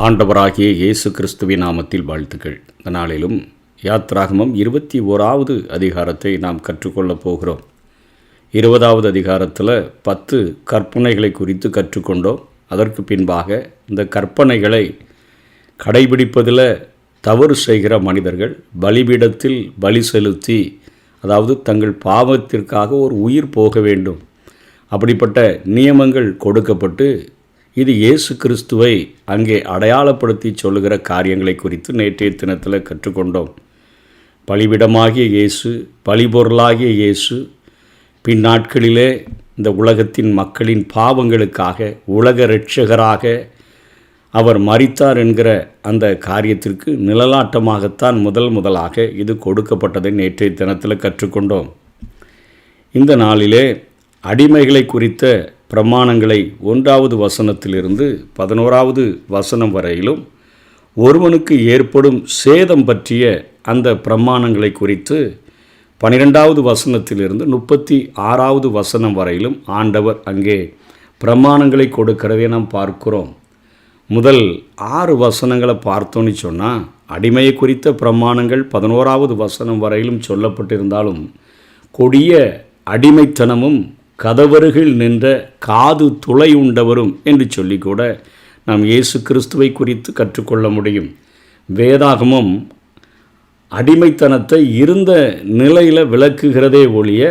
ஆண்டவராகிய இயேசு கிறிஸ்துவின் நாமத்தில் வாழ்த்துக்கள். இந்த நாளிலும் யாத்ராகமம் 21வது அதிகாரத்தை நாம் கற்றுக்கொள்ளப் போகிறோம். 20வது அதிகாரத்தில் 10 கற்பனைகளை குறித்து கற்றுக்கொண்டோம். அதற்கு பின்பாக இந்த கற்பனைகளை கடைபிடிப்பதில் தவறு செய்கிற மனிதர்கள் பலிபீடத்தில் பலி செலுத்தி, அதாவது தங்கள் பாவத்திற்காக ஒரு உயிர் போக வேண்டும், அப்படிப்பட்ட நியமங்கள் கொடுக்கப்பட்டு இது இயேசு கிறிஸ்துவை அங்கே அடையாளப்படுத்தி சொல்லுகிற காரியங்களை குறித்து நேற்றைய தினத்தில் கற்றுக்கொண்டோம். பலிபிடமாகிய இயேசு, பலிபொருளாகிய இயேசு பின்னாட்களிலே இந்த உலகத்தின் மக்களின் பாவங்களுக்காக உலக இரட்சகராக அவர் மரித்தார் என்கிற அந்த காரியத்திற்கு நிழலாட்டமாகத்தான் முதலாக இது கொடுக்கப்பட்டதை நேற்றைய தினத்தில் கற்றுக்கொண்டோம். இந்த நாளிலே அடிமைகளை குறித்த பிரமாணங்களை 1வது வசனத்திலிருந்து 11வது வசனம் வரையிலும், ஒருவனுக்கு ஏற்படும் சேதம் பற்றிய அந்த பிரமாணங்களை குறித்து 12வது வசனத்திலிருந்து 36வது வசனம் வரையிலும் ஆண்டவர் அங்கே பிரமாணங்களை கொடுக்கிறதை நாம் பார்க்கிறோம். முதல் 6 வசனங்களை பார்த்தோன்னு சொன்னால் அடிமையை குறித்த பிரமாணங்கள் 11வது வசனம் வரையிலும் சொல்லப்பட்டிருந்தாலும், கொடிய அடிமைத்தனமும் கதவருகில் நின்ற காது துளை உண்டவரும் என்று சொல்லிக்கூட நாம் இயேசு கிறிஸ்துவை குறித்து கற்றுக்கொள்ள முடியும். வேதாகமம் அடிமைத்தனத்தை இருந்த நிலையில் விளக்குகிறதே ஒழிய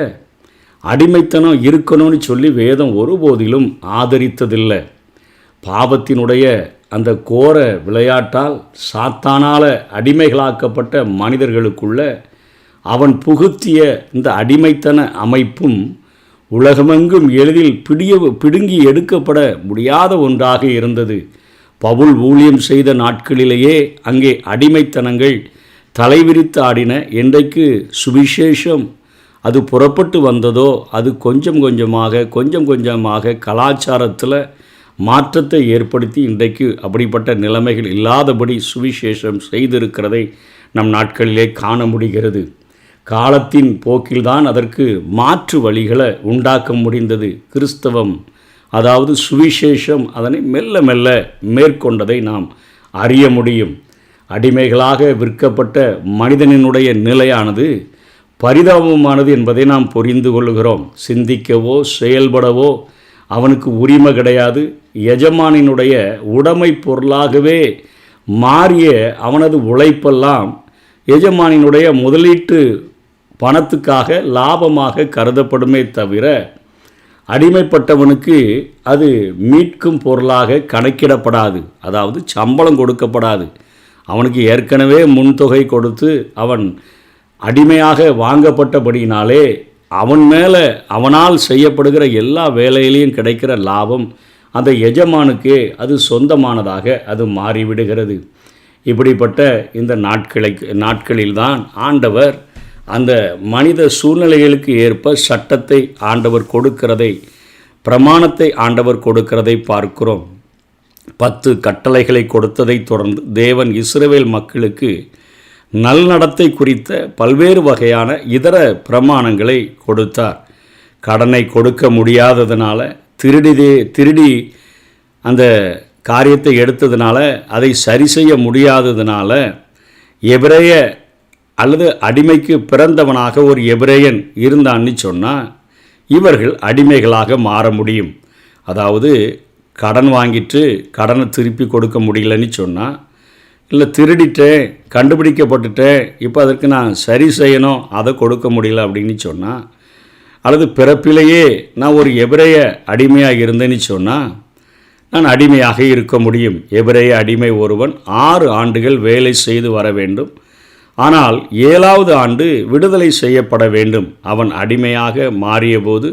அடிமைத்தனம் இருக்கணும்னு சொல்லி வேதம் ஒருபோதிலும் ஆதரித்ததில்லை. பாவத்தினுடைய அந்த கோர விளையாட்டால் சாத்தானால் அடிமைகளாக்கப்பட்ட மனிதர்களுக்குள்ள அவன் புகுத்திய இந்த அடிமைத்தன அமைப்பும் உலகமெங்கும் எளிதில் பிடுங்கி எடுக்கப்பட முடியாத ஒன்றாக இருந்தது. பவுல் ஊழியம் செய்த நாட்களிலேயே அங்கே அடிமைத்தனங்கள் தலைவிரித்து ஆடின. என்றைக்கு சுவிசேஷம் அது புறப்பட்டு வந்ததோ அது கொஞ்சம் கொஞ்சமாக கலாச்சாரத்தில் மாற்றத்தை ஏற்படுத்தி இன்றைக்கு அப்படிப்பட்ட நிலைமைகள் இல்லாதபடி சுவிசேஷம் செய்திருக்கிறதை நம் நாட்களிலே காண முடிகிறது. காலத்தின் போக்கில்தான் அதற்கு மாற்று வழிகளை உண்டாக்க முடிந்தது. கிறிஸ்தவம், அதாவது சுவிசேஷம், அதனை மெல்ல மெல்ல மேற்கொண்டதை நாம் அறிய முடியும். அடிமைகளாக விற்கப்பட்ட மனிதனினுடைய நிலையானது பரிதாபமானது என்பதை நாம் புரிந்து கொள்கிறோம். சிந்திக்கவோ செயல்படவோ அவனுக்கு உரிமை கிடையாது. எஜமானினுடைய உடைமை பொருளாகவே மாறிய அவனது உழைப்பெல்லாம் எஜமானினுடைய முதலீட்டு பணத்துக்காக லாபமாக கருதப்படுமே தவிர அடிமைப்பட்டவனுக்கு அது மீட்கும் பொருளாக கணக்கிடப்படாது. அதாவது சம்பளம் கொடுக்கப்படாது. அவனுக்கு ஏற்கனவே முன்தொகை கொடுத்து அவன் அடிமையாக வாங்கப்பட்டபடினாலே அவன் மேலே அவனால் செய்யப்படுகிற எல்லா வேலையிலையும் கிடைக்கிற லாபம் அந்த எஜமானுக்கே அது சொந்தமானதாக அது மாறிவிடுகிறது. இப்படிப்பட்ட இந்த நாட்களில்தான் ஆண்டவர் அந்த மனித சூழ்நிலைகளுக்கு ஏற்ப சட்டத்தை ஆண்டவர் கொடுக்கிறதை, பிரமாணத்தை ஆண்டவர் கொடுக்கிறதை பார்க்கிறோம். 10 கட்டளைகளை கொடுத்ததை தொடர்ந்து தேவன் இஸ்ரவேல் மக்களுக்கு நல்நடத்தை குறித்த பல்வேறு வகையான இதர பிரமாணங்களை கொடுத்தார். கடனை கொடுக்க முடியாததுனால, திருடி அந்த காரியத்தை எடுத்ததுனால, அதை சரி செய்ய முடியாததுனால, எபிரேய அல்லது அடிமைக்கு பிறந்தவனாக ஒரு எபிரேயன் இருந்தான்னு சொன்னால் இவர்கள் அடிமைகளாக மாற முடியும். அதாவது கடன் வாங்கிட்டு கடனை திருப்பி கொடுக்க முடியலன்னு சொன்னால், இல்லை திருடிட்டேன், கண்டுபிடிக்கப்பட்டுட்டேன், இப்போ அதற்கு நான் சரி செய்யணும், அதை கொடுக்க முடியல அப்படின்னு சொன்னால், அல்லது பிறப்பிலேயே நான் ஒரு எபிரேய அடிமையாக இருந்தேன்னு சொன்னால் நான் அடிமையாக இருக்க முடியும். எபிரேய அடிமை ஒருவன் 6 ஆண்டுகள் வேலை செய்து வர வேண்டும். ஆனால் 7வது ஆண்டு விடுதலை செய்யப்பட வேண்டும். அவன் அடிமையாக மாறியபோது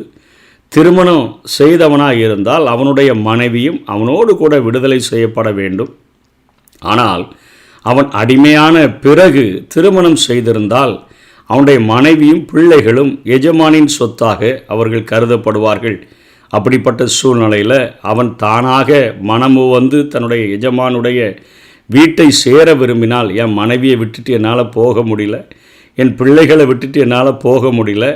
திருமணம் செய்தவனாக இருந்தால் அவனுடைய மனைவியும் அவனோடு கூட விடுதலை செய்யப்பட வேண்டும். ஆனால் அவன் அடிமையான பிறகு திருமணம் செய்திருந்தால் அவனுடைய மனைவியும் பிள்ளைகளும் எஜமானின் சொத்தாக அவர்கள் கருதப்படுவார்கள். அப்படிப்பட்ட சூழ்நிலையில் அவன் தானாக மனமு வந்து தன்னுடைய எஜமானுடைய வீட்டை சேர விரும்பினால், என் மனைவியை விட்டுட்டு என்னால் போக முடியல, என் பிள்ளைகளை விட்டுட்டு என்னால் போக முடியல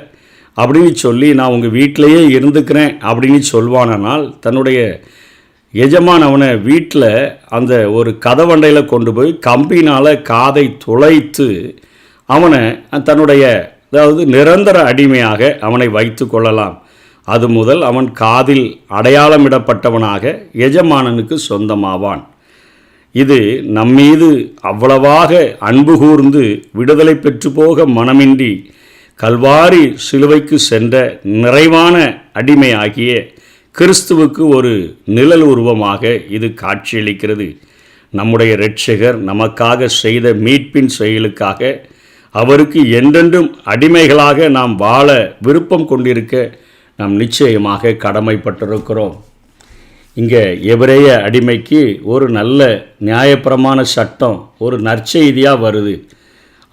அப்படின்னு சொல்லி நான் உங்கள் வீட்டிலையே இருந்துக்கிறேன் அப்படின்னு சொல்வானால் தன்னுடைய எஜமான் அவனை வீட்டில் அந்த ஒரு கதவண்டையில் கொண்டு போய் கம்பினால் காதை துளைத்து அவனை தன்னுடைய அதாவது நிரந்தர அடிமையாக அவனை வைத்து கொள்ளலாம். அது முதல் அவன் காதில் அடையாளமிடப்பட்டவனாக எஜமானனுக்கு சொந்தமாவான். இது நம்மீது அவ்வளவாக அன்பு கூர்ந்து விடுதலை பெற்று போக மனமின்றி கல்வாரி சிலுவைக்கு சென்ற நிறைவான அடிமையாகிய கிறிஸ்துவுக்கு ஒரு நிழல் உருவமாக இது காட்சியளிக்கிறது. நம்முடைய இரட்சகர் நமக்காக செய்த மீட்பின் செயலுக்காக அவருக்கு என்றென்றும் அடிமைகளாக நாம் வாழ விருப்பம் கொண்டிருக்க நாம் நிச்சயமாக கடமைப்பட்டிருக்கிறோம். இங்கே எபிரேய அடிமைக்கு ஒரு நல்ல நியாயப்பிரமாண சட்டம் ஒரு நற்செய்தியாக வருது.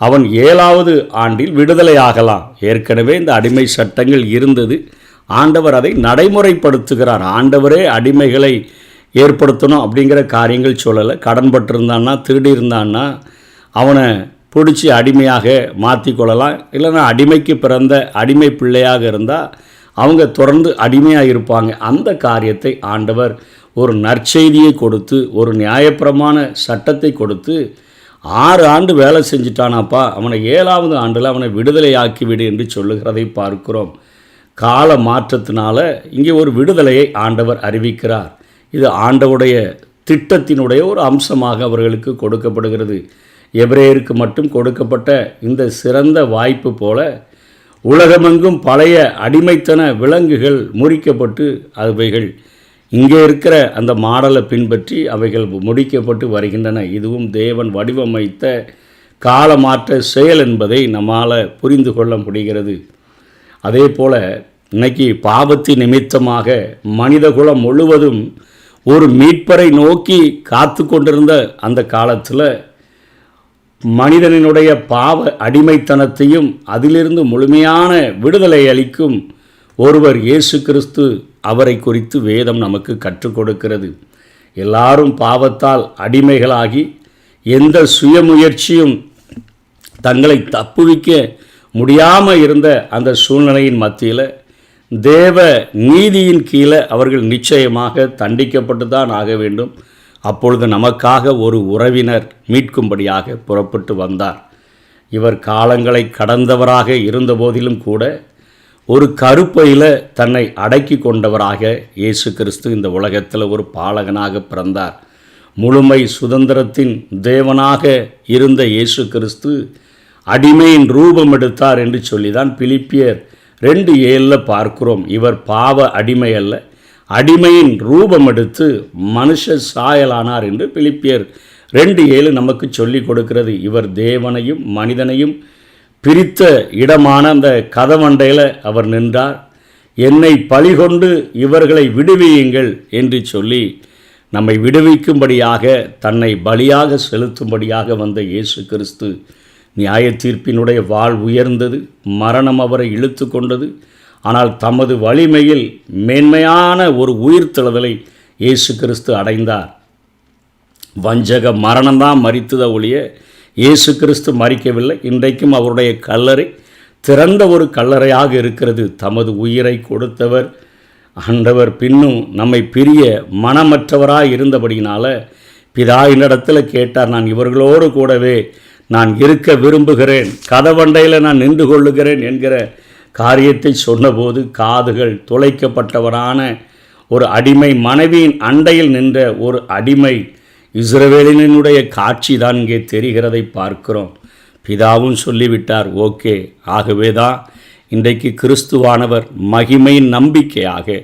அவன் 7வது ஆண்டில் விடுதலை ஆகலாம். ஏற்கனவே இந்த அடிமை சட்டங்கள் இருந்தது. ஆண்டவர் அதை நடைமுறைப்படுத்துகிறார். ஆண்டவரே அடிமைகளை ஏற்படுத்தணும் அப்படிங்கிற காரியங்கள் சொல்லலை. கடன் பட்டிருந்தான்னா திருடி இருந்தான்னா அவனை பிடிச்சி அடிமையாக மாற்றிக்கொள்ளலாம். இல்லைன்னா அடிமைக்கு பிறந்த அடிமை பிள்ளையாக இருந்தால் அவங்க தொடர்ந்து அடிமையாக இருப்பாங்க. அந்த காரியத்தை ஆண்டவர் ஒரு நற்செய்தியை கொடுத்து ஒரு நியாயப்பிரமாண சட்டத்தை கொடுத்து 6 ஆண்டு வேலை செஞ்சிட்டானாப்பா, அவனை 7வது ஆண்டில் அவனை விடுதலை ஆக்கிவிடு என்று சொல்லுகிறதை பார்க்கிறோம். கால மாற்றத்தினால இங்கே ஒரு விடுதலையை ஆண்டவர் அறிவிக்கிறார். இது ஆண்டவருடைய திட்டத்தினுடைய ஒரு அம்சமாக அவர்களுக்கு கொடுக்கப்படுகிறது. எபிரேயருக்கு மட்டும் கொடுக்கப்பட்ட இந்த சிறந்த வாய்ப்பு போல உலகமெங்கும் பழைய அடிமைத்தன விலங்குகள் முறிக்கப்பட்டு அவைகள் இங்கே இருக்கிற அந்த மாடலை பின்பற்றி அவைகள் முடிக்கப்பட்டு வருகின்றன. இதுவும் தேவன் வடிவமைத்த காலமாற்ற செயல் என்பதை நம்மால் புரிந்து கொள்ள முடிகிறது. அதே போல் இன்னைக்கு பாவத்தின் நிமித்தமாக மனிதகுலம் முழுவதும் ஒரு மீட்பரை நோக்கி காத்து கொண்டிருந்த அந்த காலத்தில் மனிதனினுடைய பாவ அடிமைத்தனத்தையும் அதிலிருந்து முழுமையான விடுதலை அளிக்கும் ஒருவர் இயேசு கிறிஸ்து. அவரை குறித்து வேதம் நமக்கு கற்றுக் கொடுக்கிறது. எல்லாரும் பாவத்தால் அடிமைகளாகி எந்த சுயமுயற்சியும் தங்களை தப்புவிக்க முடியாமல் இருந்த அந்த சூழ்நிலையின் மத்தியில் தேவ நீதியின் கீழே அவர்கள் நிச்சயமாக தண்டிக்கப்பட்டு தான் ஆக வேண்டும். அப்பொழுது நமக்காக ஒரு உறவினர் மீட்கும்படியாக புறப்பட்டு வந்தார். இவர் காலங்களை கடந்தவராக இருந்தபோதிலும் கூட ஒரு கருப்பையில் தன்னை அடக்கி கொண்டவராக இயேசு கிறிஸ்து இந்த உலகத்தில் ஒரு பாலகனாக பிறந்தார். முழுமை சுதந்திரத்தின் தேவனாக இருந்த இயேசு கிறிஸ்து அடிமையின் ரூபம் எடுத்தார் என்று சொல்லிதான் பிலிப்பியர் 2:7 பார்க்கிறோம். இவர் பாவ அடிமை அல்ல, அடிமையின் ரூபம் எடுத்து மனுஷ சாயலானார் என்று பிலிப்பியர் 2:7 நமக்கு சொல்லிக் கொடுக்கிறது. இவர் தேவனையும் மனிதனையும் பிரித்த இடமான அந்த கதவண்டையில் அவர் நின்றார். என்னை பழிகொண்டு இவர்களை விடுவியுங்கள் என்று சொல்லி நம்மை விடுவிக்கும்படியாக தன்னை பலியாக செலுத்தும்படியாக வந்த இயேசு கிறிஸ்து நியாய தீர்ப்பினுடைய வாள் உயர்ந்தது, மரணம் அவரை இழுத்து கொண்டது. ஆனால் தமது வலிமையில் மேன்மையான ஒரு உயிர்த்தெழுதலை இயேசு கிறிஸ்து அடைந்தார். வஞ்சக மரணம்தான் மரித்ததை ஒழிய இயேசு கிறிஸ்து மரிக்கவில்லை. இன்றைக்கும் அவருடைய கல்லறை திறந்த ஒரு கல்லறையாக இருக்கிறது. தமது உயிரை கொடுத்தவர் ஆண்டவர் பின்னும் நம்மை பிரிய மனமற்றவராக இருந்தபடியினால பிதாவினிடத்தில் கேட்டார், நான் இவர்களோடு கூடவே நான் இருக்க விரும்புகிறேன், கதவண்டையில் நான் நின்று கொள்ளுகிறேன் என்கிற காரியத்தை சொன்னபோது காதுகள் துளைக்கப்பட்டவரான ஒரு அடிமை மனைவியின் அண்டையில் நின்ற ஒரு அடிமை இஸ்ரவேலினுடைய காட்சி தான் இங்கே தெரிகிறதை பார்க்கிறோம். பிதாவும் சொல்லிவிட்டார், ஓகே. ஆகவே தான் இன்றைக்கு கிறிஸ்துவானவர் மகிமையின் நம்பிக்கையாக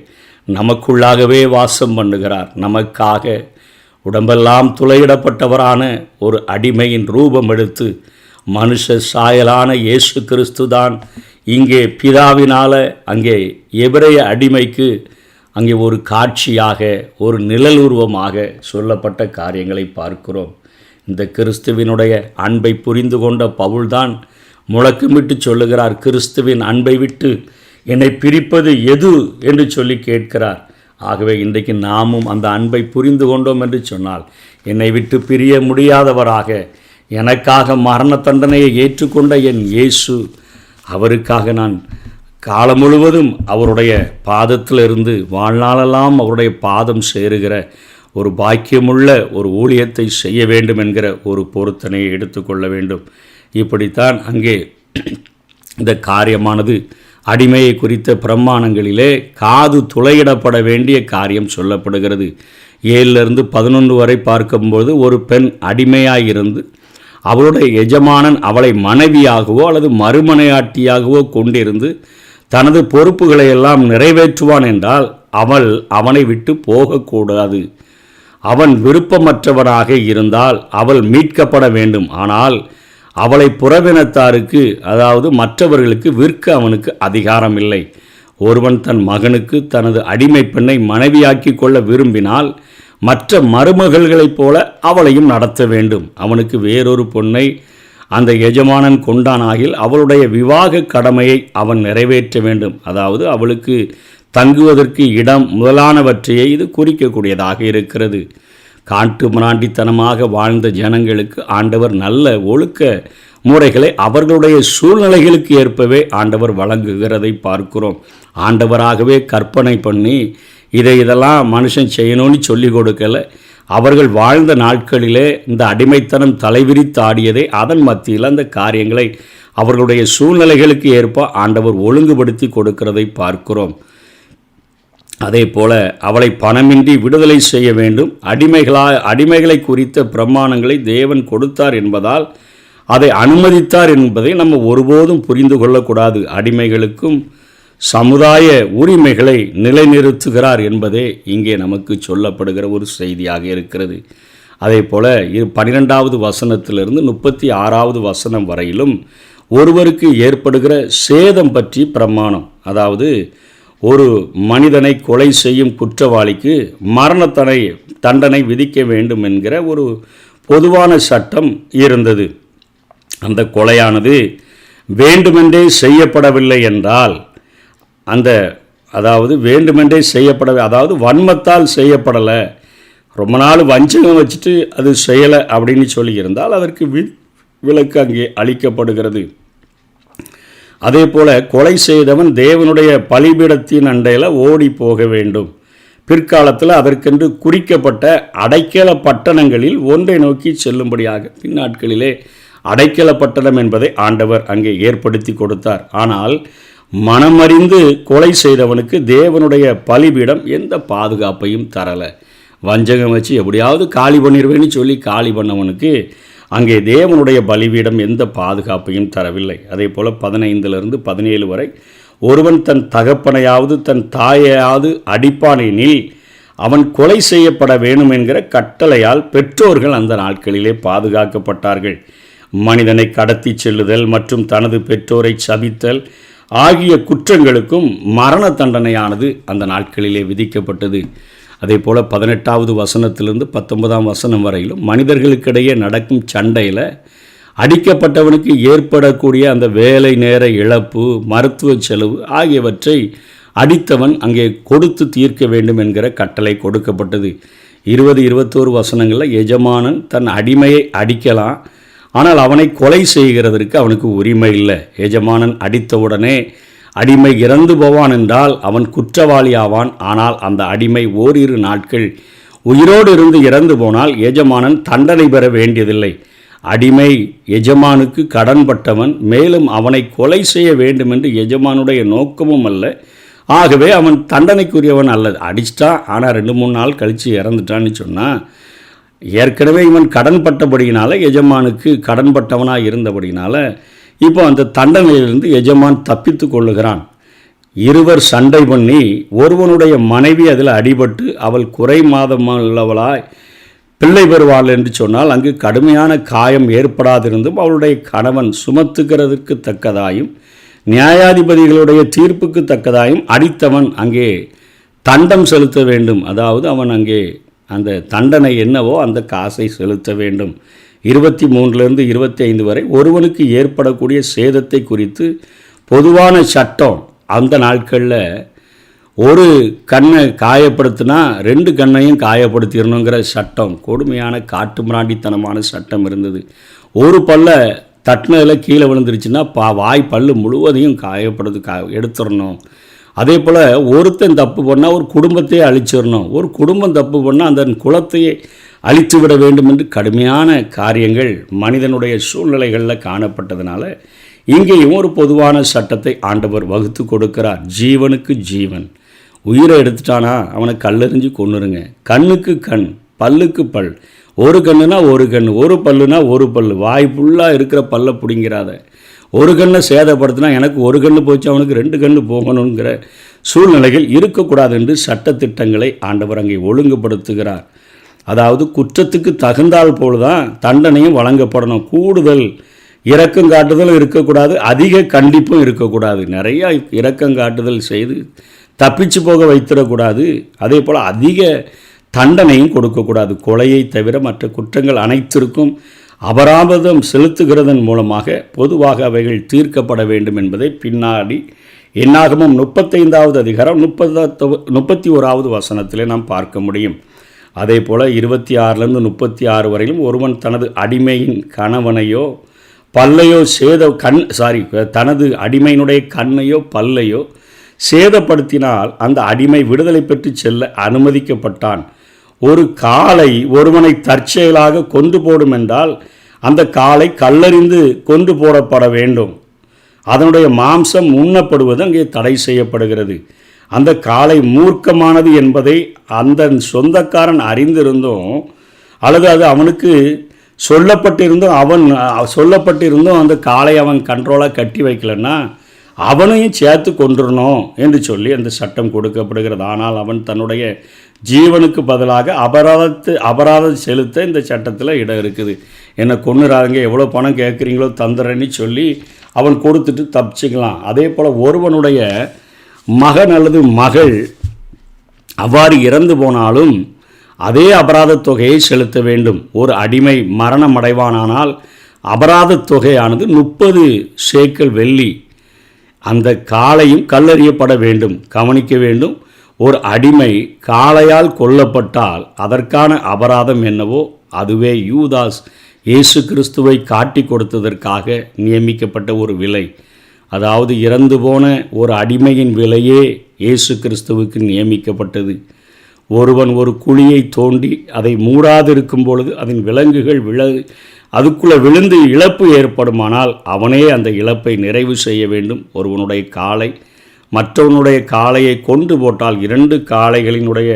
நமக்குள்ளாகவே வாசம் பண்ணுகிறார். நமக்காக உடம்பெல்லாம் துளையிடப்பட்டவரான ஒரு அடிமையின் ரூபம் எடுத்து மனுஷ சாயலான இயேசு கிறிஸ்து தான் இங்கே பிதாவினால் அங்கே எபிரேய அடிமைக்கு அங்கே ஒரு காட்சியாக ஒரு நிழல் உருவமாக சொல்லப்பட்ட காரியங்களை பார்க்கிறோம். இந்த கிறிஸ்துவினுடைய அன்பை புரிந்து கொண்ட பவுல்தான் முழக்கமிட்டு சொல்லுகிறார், கிறிஸ்துவின் அன்பை விட்டு என்னை பிரிப்பது எது என்று சொல்லி கேட்கிறார். ஆகவே இன்றைக்கு நாமும் அந்த அன்பை புரிந்து கொண்டோம் என்று சொன்னால் என்னை விட்டு பிரிய முடியாதவராக எனக்காக மரண தண்டனையை ஏற்றுக்கொண்ட என் இயேசு, அவருக்காக நான் காலம் முழுவதும் அவருடைய பாதத்திலிருந்து வாழ்நாளெல்லாம் அவருடைய பாதம் சேருகிற ஒரு பாக்கியமுள்ள ஒரு ஊழியத்தை செய்ய வேண்டும் என்கிற ஒரு பொருத்தனையை எடுத்துக்கொள்ள வேண்டும். இப்படித்தான் அங்கே இந்த காரியமானது அடிமையை குறித்த பிரமாணங்களிலே காது துளையிடப்பட வேண்டிய காரியம் சொல்லப்படுகிறது. 7-11 வரை பார்க்கும்போது ஒரு பெண் அடிமையாயிருந்து அவளுடைய எஜமானன் அவளை மனைவியாகவோ அல்லது மறுமனையாட்டியாகவோ கொண்டிருந்து தனது பொறுப்புகளை எல்லாம் நிறைவேற்றுவான் என்றால் அவள் அவனை விட்டு போகக்கூடாது. அவன் விருப்பமற்றவனாக இருந்தால் அவள் மீட்கப்பட வேண்டும். ஆனால் அவளை புறவினத்தாருக்கு, அதாவது மற்றவர்களுக்கு விற்க அவனுக்கு அதிகாரம் இல்லை. ஒருவன் தன் மகனுக்கு தனது அடிமை பெண்ணை மனைவியாக்கி கொள்ள விரும்பினால் மற்ற மருமகள்களைப் போல அவளையும் நடத்த வேண்டும். அவனுக்கு வேறொரு பொண்ணை அந்த எஜமானன் கொண்டானாகில் அவளுடைய விவாக கடமையை அவன் நிறைவேற்ற வேண்டும். அதாவது அவளுக்கு தங்குவதற்கு இடம் முதலானவற்றையே இது குறிக்கக்கூடியதாக இருக்கிறது. காட்டு மிராண்டித்தனமாக வாழ்ந்த ஜனங்களுக்கு ஆண்டவர் நல்ல ஒழுக்க முறைகளை அவர்களுடைய சூழ்நிலைகளுக்கு ஏற்பவே ஆண்டவர் வழங்குகிறதை பார்க்கிறோம். ஆண்டவராகவே கற்பனை பண்ணி இதெல்லாம் மனுஷன் செய்யணும்னு சொல்லி கொடுக்கல. அவர்கள் வாழ்ந்த நாட்களிலே இந்த அடிமைத்தனம் தலைவிரித்து ஆடியதை அதன் மத்தியில் அந்த காரியங்களை அவர்களுடைய சூழ்நிலைகளுக்கு ஏற்ப ஆண்டவர் ஒழுங்குபடுத்தி கொடுக்கிறதை பார்க்கிறோம். அதே போல அவளை பணமின்றி விடுதலை செய்ய வேண்டும். அடிமைகளை குறித்த பிரமாணங்களை தேவன் கொடுத்தார் என்பதால் அதை அனுமதித்தார் என்பதை நம்ம ஒருபோதும் புரிந்து கொள்ளக்கூடாது. அடிமைகளுக்கும் சமுதாய உரிமைகளை நிலைநிறுத்துகிறார் என்பதே இங்கே நமக்கு சொல்லப்படுகிற ஒரு செய்தியாக இருக்கிறது. அதே போல 12வது வசனத்திலிருந்து 36வது வசனம் வரையிலும் ஒருவருக்கு ஏற்படுகிற சேதம் பற்றி பிரமாணம். அதாவது ஒரு மனிதனை கொலை செய்யும் குற்றவாளிக்கு மரண தண்டனை விதிக்க வேண்டும் என்கிற ஒரு பொதுவான சட்டம் இருந்தது. அந்த கொலையானது வேண்டுமென்றே செய்யப்படவில்லை என்றால் அதாவது வேண்டுமென்றே அதாவது வன்மத்தால் செய்யப்படலை, ரொம்ப நாள் வஞ்சகம் வச்சுட்டு அது செய்யலை அப்படின்னு சொல்லியிருந்தால் அதற்கு விலக்கு அங்கே அளிக்கப்படுகிறது. அதே போல் கொலை செய்தவன் தேவனுடைய பலிபீடத்தின் அண்டையில் ஓடி போக வேண்டும். பிற்காலத்தில் அதற்கென்று குறிக்கப்பட்ட அடைக்கல பட்டணங்களில் ஒன்றை நோக்கி செல்லும்படியாக பின்னாட்களிலே அடைக்கல பட்டணம் என்பதை ஆண்டவர் அங்கே ஏற்படுத்தி கொடுத்தார். ஆனால் மனமறிந்து கொலை செய்தவனுக்கு தேவனுடைய பலிபீடம் எந்த பாதுகாப்பையும் தரலை. வஞ்சகம் வச்சு எப்படியாவது காலி பண்ணிடுவேன்னு சொல்லி காலி பண்ணவனுக்கு அங்கே தேவனுடைய பலிபீடம் எந்த பாதுகாப்பையும் தரவில்லை. அதே போல் 15-17 வரை ஒருவன் தன் தகப்பனையாவது தன் தாயையாவது அடிப்பானெனில் அவன் கொலை செய்யப்பட வேண்டும் என்கிற கட்டளையால் பெற்றோர்கள் அந்த நாட்களிலே பாதுகாக்கப்பட்டார்கள். மனிதனை கடத்தி செல்லுதல் மற்றும் தனது பெற்றோரை சபித்தல் ஆகிய குற்றங்களுக்கும் மரண தண்டனையானது அந்த நாட்களிலே விதிக்கப்பட்டது. அதே போல் 18வது வசனத்திலிருந்து 19ஆம் வசனம் வரையிலும் மனிதர்களுக்கிடையே நடக்கும் சண்டையில் அடிக்கப்பட்டவனுக்கு ஏற்படக்கூடிய அந்த வேலை நேர இழப்பு, மருத்துவ செலவு ஆகியவற்றை அடித்தவன் அங்கே கொடுத்து தீர்க்க வேண்டும் என்கிற கட்டளை கொடுக்கப்பட்டது. 20-21 வசனங்களில் எஜமானன் தன் அடிமையை அடிக்கலாம், ஆனால் அவனை கொலை செய்கிறதற்கு அவனுக்கு உரிமை இல்லை. எஜமானன் அடித்தவுடனே அடிமை இறந்து போவான் என்றால் அவன் குற்றவாளி ஆவான். ஆனால் அந்த அடிமை ஓரிரு நாட்கள் உயிரோடு இருந்து இறந்து போனால் எஜமானன் தண்டனை பெற வேண்டியதில்லை. அடிமை எஜமானுக்கு கடன்பட்டவன், மேலும் அவனை கொலை செய்ய வேண்டும் என்று எஜமானுடைய நோக்கமும் அல்ல. ஆகவே அவன் தண்டனைக்குரியவன் அல்ல. அடிச்சிட்டா ஆனால் 2-3 நாள் கழித்து இறந்துட்டான்னு சொன்னால் ஏற்கனவே இவன் கடன்பட்டபடியினால் எஜமானுக்கு கடன்பட்டவனாக இருந்தபடினால இப்போ அந்த தண்டனையிலிருந்து எஜமான் தப்பித்து கொள்ளுகிறான். இருவர் சண்டை பண்ணி ஒருவனுடைய மனைவி அதில் அடிபட்டு அவள் குறை மாதமுள்ளவளாய் பிள்ளை பெறுவாள் என்று சொன்னால் அங்கு கடுமையான காயம் ஏற்படாதிருந்தும் அவளுடைய கணவன் சுமத்துக்கிறதுக்கு தக்கதாயும் நியாயாதிபதிகளுடைய தீர்ப்புக்கு தக்கதாயும் அடித்தவன் அங்கே தண்டம் செலுத்த வேண்டும். அதாவது அவன் அங்கே அந்த தண்டனை என்னவோ அந்த காசை செலுத்த வேண்டும். 23-25 வரை ஒருவனுக்கு ஏற்படக்கூடிய சேதத்தை குறித்து பொதுவான சட்டம். அந்த நாட்களில் ஒரு கண்ணை காயப்படுத்தினா 2 கண்ணையும் காயப்படுத்திடணுங்கிற சட்டம், கொடுமையான காட்டு மிராண்டித்தனமான சட்டம் இருந்தது. ஒரு பல்ல தட்டினதில் கீழே விழுந்துருச்சுன்னா வாய் பல் முழுவதையும் காயப்படுறது எடுத்துடணும். அதே போல் ஒருத்தன் தப்பு பண்ணால் ஒரு குடும்பத்தையே அழிச்சிடணும். ஒரு குடும்பம் தப்பு பண்ணால் அந்த குலத்தையே அழித்து விட வேண்டும் என்று கடுமையான காரியங்கள் மனிதனுடைய சூழ்நிலைகளில் காணப்பட்டதுனால இங்கேயும் ஒரு பொதுவான சட்டத்தை ஆண்டவர் வகுத்து கொடுக்கிறார். ஜீவனுக்கு ஜீவன், உயிரை எடுத்துட்டானா அவனை கல்லெறிஞ்சு கொன்னுருங்க. கண்ணுக்கு கண், பல்லுக்கு பல். ஒரு கண்ணுனா ஒரு கண், ஒரு பல்லுனா ஒரு பல். வாய் ஃபுல்லாக இருக்கிற பல்லை பிடிங்கிறாத. ஒரு கண்ணை சேதப்படுத்தினா எனக்கு ஒரு கண்ணு போச்சு, அவனுக்கு 2 கண்ணு போகணுங்கிற சூழ்நிலைகள் இருக்கக்கூடாது என்று சட்டத்திட்டங்களை ஆண்டவர் அங்கே ஒழுங்குபடுத்துகிறார். அதாவது குற்றத்துக்கு தகுந்தால் போலதான் தண்டனையும் வழங்கப்படணும். கூடுதல் இரக்கம் காட்டுதலும் இருக்கக்கூடாது, அதிக கண்டிப்பும் இருக்கக்கூடாது. நிறையா இரக்கம் காட்டுதல் செய்து தப்பிச்சு போக வைத்திடக்கூடாது. அதே போல் அதிக தண்டனையும் கொடுக்கக்கூடாது. கொலையை தவிர மற்ற குற்றங்கள் அனைத்திற்கும் அபராதம் செலுத்துகிறதன் மூலமாக பொதுவாக அவைகள் தீர்க்கப்பட வேண்டும் என்பதை பின்னாடி என்னாகமும் 35வது அதிகாரம் 31வது வசனத்திலே நாம் பார்க்க முடியும். அதே போல் 26லேருந்து 36 வரையிலும் ஒருவன் தனது அடிமையின் கணவனையோ பல்லையோ தனது அடிமையினுடைய கண்ணையோ பல்லையோ சேதப்படுத்தினால் அந்த அடிமை விடுதலை பெற்று செல்ல அனுமதிக்கப்பட்டான். ஒரு காளை ஒருவனை தற்செயலாக கொண்டு போடும் என்றால் அந்த காளை கல்லறிந்து கொண்டு போடப்பட வேண்டும். அதனுடைய மாம்சம் உண்ணப்படுவது அங்கே தடை செய்யப்படுகிறது. அந்த காளை மூர்க்கமானது என்பதை அந்த சொந்தக்காரன் அறிந்திருந்தும் அல்லது அது அவனுக்கு சொல்லப்பட்டிருந்தும் அந்த காளை அவன் கண்ட்ரோலாக கட்டி வைக்கலன்னா அவனையும் சேர்த்து கொண்டுறணும் என்று சொல்லி அந்த சட்டம் கொடுக்கப்படுகிறது. ஆனால் அவன் தன்னுடைய ஜீவனுக்கு பதிலாக அபராதம் செலுத்த இந்த சட்டத்தில் இடம் இருக்குது. என்னை கொன்னுறாங்க, எவ்வளோ பணம் கேட்குறீங்களோ தந்துறேன்னு சொல்லி அவன் கொடுத்துட்டு தப்பிச்சுக்கலாம். அதே போல் ஒருவனுடைய மகன் அல்லது மகள் அவ்வாறு இறந்து போனாலும் அதே அபராத தொகையை செலுத்த வேண்டும். ஒரு அடிமை மரணம் அடைவானானால் அபராத தொகையானது 30 சேக்கல் வெள்ளி. அந்த காளையும் கல்லறியப்பட வேண்டும். கவனிக்க வேண்டும், ஒரு அடிமை காளையால் கொல்லப்பட்டால் அதற்கான அபராதம் என்னவோ அதுவே யூதாஸ் இயேசு கிறிஸ்துவை காட்டி கொடுத்ததற்காக நியமிக்கப்பட்ட ஒரு விலை. அதாவது இறந்து போன ஒரு அடிமையின் விலையே இயேசு கிறிஸ்துவுக்கு நியமிக்கப்பட்டது. ஒருவன் ஒரு குழியை தோண்டி அதை மூடாதிருக்கும் பொழுது அதன் விலங்குகள் அதுக்குள்ளே விழுந்து இழப்பு ஏற்படுமானால் அவனே அந்த இழப்பை நிறைவு செய்ய வேண்டும். ஒருவனுடைய காளை மற்றவனுடைய காளையை கொண்டு போட்டால் 2 காளைகளினுடைய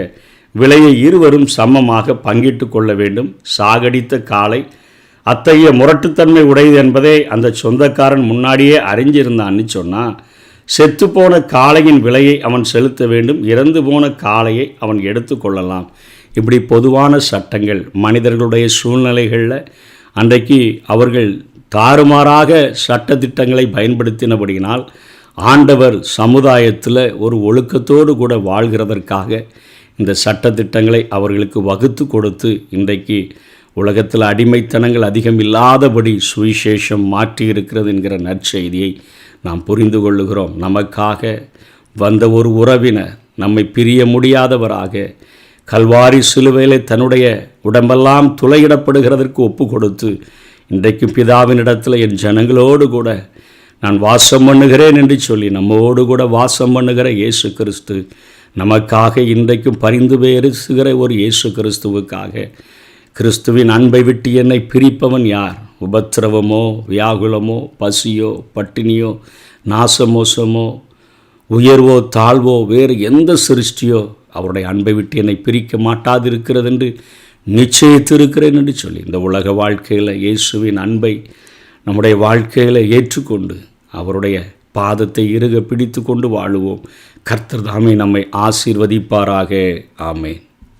விலையை இருவரும் சமமாக பங்கிட்டு கொள்ள வேண்டும். சாகடித்த காளை அத்தகைய முரட்டுத்தன்மை உடையது என்பதை அந்த சொந்தக்காரன் முன்னாடியே அறிஞ்சிருந்தான்னு சொன்னால் செத்துப்போன காளையின் விலையை அவன் செலுத்த வேண்டும். இறந்து போன காளையை அவன் எடுத்து கொள்ளலாம். இப்படி பொதுவான சட்டங்கள் மனிதர்களுடைய சூழ்நிலைகளில் அன்றைக்கு அவர்கள் தாறுமாறாக சட்டத்திட்டங்களை பயன்படுத்தினபடியினால் ஆண்டவர் சமுதாயத்தில் ஒரு ஒழுக்கத்தோடு கூட வாழ்கிறதற்காக இந்த சட்டத்திட்டங்களை அவர்களுக்கு வகுத்து கொடுத்து இன்றைக்கு உலகத்தில் அடிமைத்தனங்கள் அதிகம் இல்லாதபடி சுவிசேஷம் மாற்றி இருக்கிறது என்கிற நற்செய்தியை நாம் புரிந்து கொள்ளுகிறோம். நமக்காக வந்த ஒரு உறவினர் நம்மை பிரிய முடியாதவராக கல்வாரி சிலுவையில் தன்னுடைய உடம்பெல்லாம் துளையிடப்படுகிறதற்கு ஒப்பு கொடுத்து இன்றைக்கு பிதாவினிடத்தில் என் ஜனங்களோடு கூட நான் வாசம் பண்ணுகிறேன் என்று சொல்லி நம்மோடு கூட வாசம் பண்ணுகிற இயேசு கிறிஸ்து நமக்காக இன்றைக்கும் பரிந்து பேசுகிற ஒரு இயேசு கிறிஸ்துவுக்காக கிறிஸ்துவின் அன்பை விட்டு என்னை பிரிப்பவன் யார்? உபத்திரவமோ, வியாகுலமோ, பசியோ, பட்டினியோ, நாசமோசமோ, உயர்வோ, தாழ்வோ, வேறு எந்த சிருஷ்டியோ அவருடைய அன்பை விட்டு என்னை பிரிக்க மாட்டாதிருக்கிறது என்று நிச்சயித்திருக்கிறேன் என்று சொல்லி இந்த உலக வாழ்க்கையில் இயேசுவின் அன்பை நம்முடைய வாழ்க்கையில் ஏற்றுக்கொண்டு அவருடைய பாதத்தை இறுக பிடித்து கொண்டு வாழுவோம். கர்த்தர் தாமே நம்மை ஆசீர்வதிப்பாராக. ஆமென்.